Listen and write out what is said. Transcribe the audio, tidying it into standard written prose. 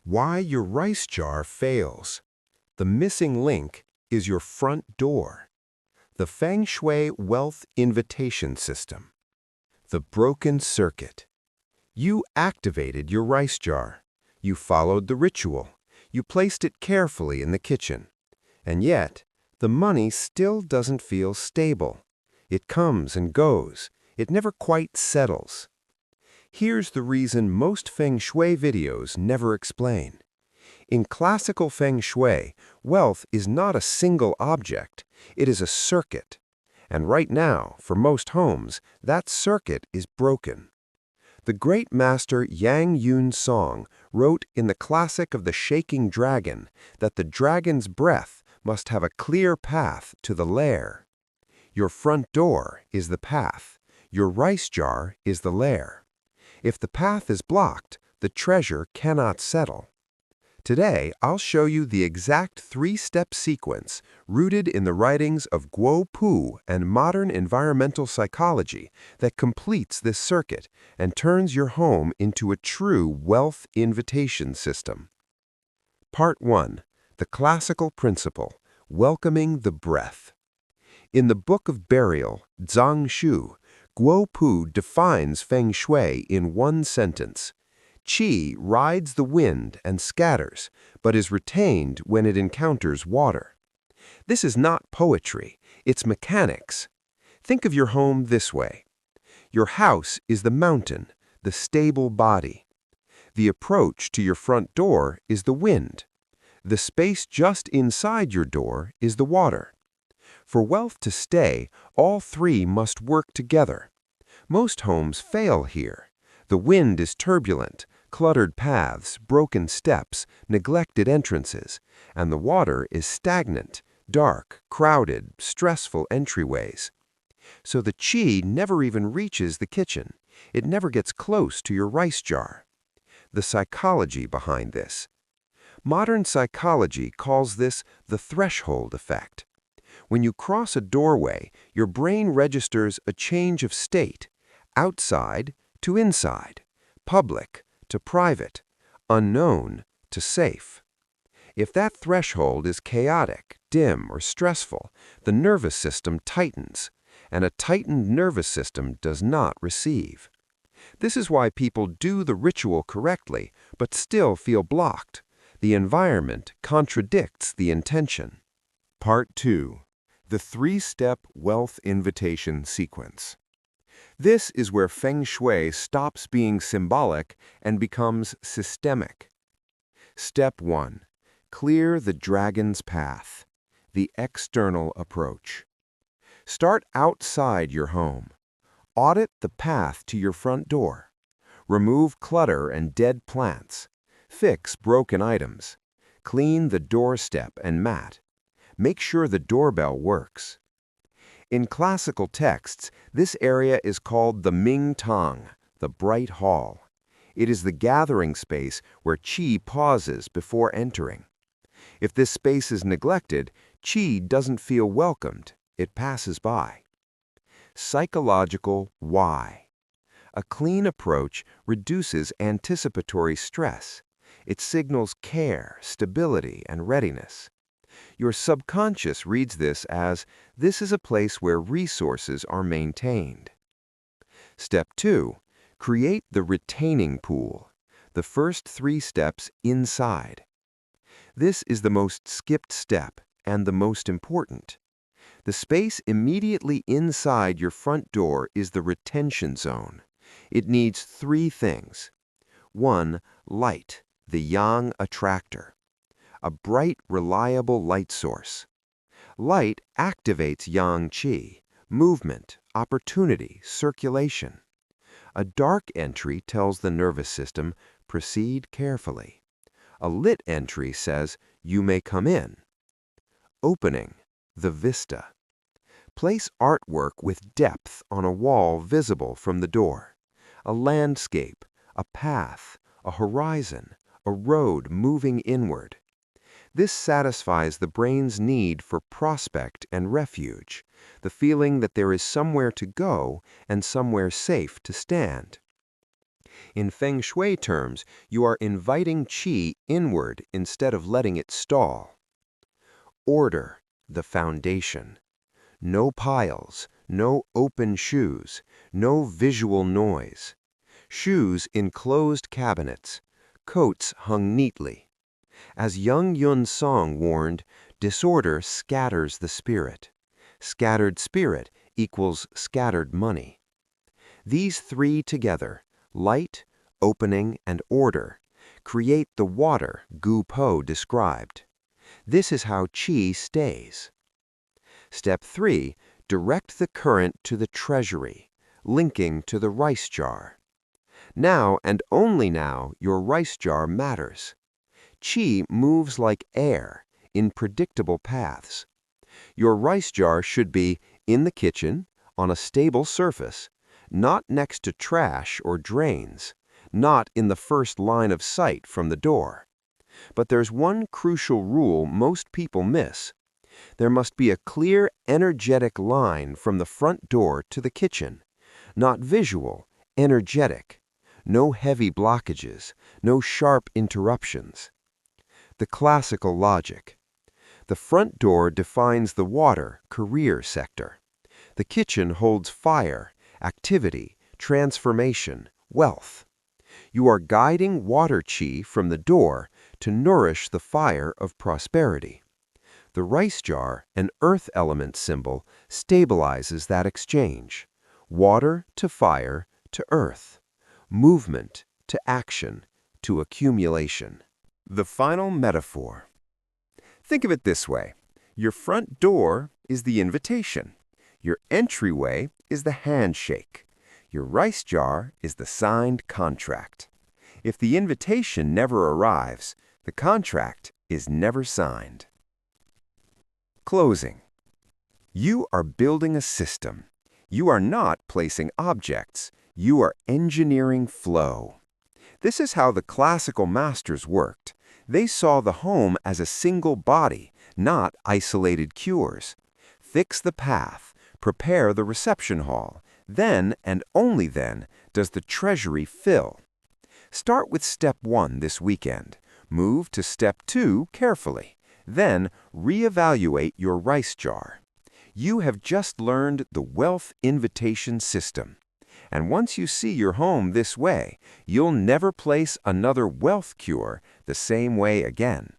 Why your rice jar fails. The missing link is your front door. The Feng Shui wealth invitation system. The broken circuit. You activated your rice jar. You followed the ritual. You placed it carefully in the kitchen. And yet, the money still doesn't feel stable. It comes and goes. It never quite settles. Here's the reason most Feng Shui videos never explain. In classical Feng Shui, wealth is not a single object, it is a circuit. And right now, for most homes, that circuit is broken. The great master Yang Yun Song wrote in the classic of the Shaking Dragon that the dragon's breath must have a clear path to the lair. Your front door is the path. Your rice jar is the lair. If the path is blocked, the treasure cannot settle. Today, I'll show you the exact three-step sequence rooted in the writings of Guo Pu and modern environmental psychology that completes this circuit and turns your home into a true wealth invitation system. Part 1. The Classical Principle, Welcoming the Breath. In the Book of Burial, Zhang Shu, Guo Pu defines Feng Shui in one sentence. Qi rides the wind and scatters, but is retained when it encounters water. This is not poetry, it's mechanics. Think of your home this way. Your house is the mountain, the stable body. The approach to your front door is the wind. The space just inside your door is the water. For wealth to stay, all three must work together. Most homes fail here. The wind is turbulent, cluttered paths, broken steps, neglected entrances, and the water is stagnant, dark, crowded, stressful entryways. So the qi never even reaches the kitchen. It never gets close to your rice jar. The psychology behind this. Modern psychology calls this the threshold effect. When you cross a doorway, your brain registers a change of state, outside to inside, public to private, unknown to safe. If that threshold is chaotic, dim, or stressful, the nervous system tightens, and a tightened nervous system does not receive. This is why people do the ritual correctly, but still feel blocked. The environment contradicts the intention. Part 2. The three-step wealth invitation sequence. This is where Feng Shui stops being symbolic and becomes systemic. Step 1. Clear the dragon's path. The external approach. Start outside your home. Audit the path to your front door. Remove clutter and dead plants. Fix broken items. Clean the doorstep and mat. Make sure the doorbell works. In classical texts, this area is called the Ming Tang, the bright hall. It is the gathering space where qi pauses before entering. If this space is neglected, qi doesn't feel welcomed, it passes by. Psychological why. A clean approach reduces anticipatory stress. It signals care, stability, and readiness. Your subconscious reads this as, this is a place where resources are maintained. Step 2. Create the retaining pool, the first 3 steps inside. This is the most skipped step and the most important. The space immediately inside your front door is the retention zone. It needs 3 things. 1. Light, the yang attractor. A bright, reliable light source. Light activates yang qi, movement, opportunity, circulation. A dark entry tells the nervous system, proceed carefully. A lit entry says, you may come in. Opening, the vista. Place artwork with depth on a wall visible from the door. A landscape, a path, a horizon, a road moving inward. This satisfies the brain's need for prospect and refuge, the feeling that there is somewhere to go and somewhere safe to stand. In Feng Shui terms, you are inviting qi inward instead of letting it stall. Order, the foundation. No piles, no open shoes, no visual noise. Shoes in closed cabinets, coats hung neatly. As Young Yun Song warned, disorder scatters the spirit. Scattered spirit equals scattered money. These three together, light, opening, and order, create the water Gu Po described. This is how qi stays. Step 3. Direct the current to the treasury, linking to the rice jar. Now and only now your rice jar matters. Qi moves like air, in predictable paths. Your rice jar should be in the kitchen, on a stable surface, not next to trash or drains, not in the first line of sight from the door. But there's one crucial rule most people miss. There must be a clear, energetic line from the front door to the kitchen. Not visual, energetic. No heavy blockages, no sharp interruptions. The classical logic. The front door defines the water, career sector. The kitchen holds fire, activity, transformation, wealth. You are guiding water qi from the door to nourish the fire of prosperity. The rice jar, an earth element symbol, stabilizes that exchange. Water to fire to earth. Movement to action to accumulation. The final metaphor. Think of it this way. Your front door is the invitation. Your entryway is the handshake. Your rice jar is the signed contract. If the invitation never arrives, the contract is never signed. Closing. You are building a system. You are not placing objects. You are engineering flow. This is how the classical masters worked. They saw the home as a single body, not isolated cures. Fix the path, prepare the reception hall. Then, and only then, does the treasury fill. Start with step 1 this weekend. Move to step 2 carefully. Then, reevaluate your rice jar. You have just learned the wealth invitation system. And once you see your home this way, you'll never place another wealth cure the same way again.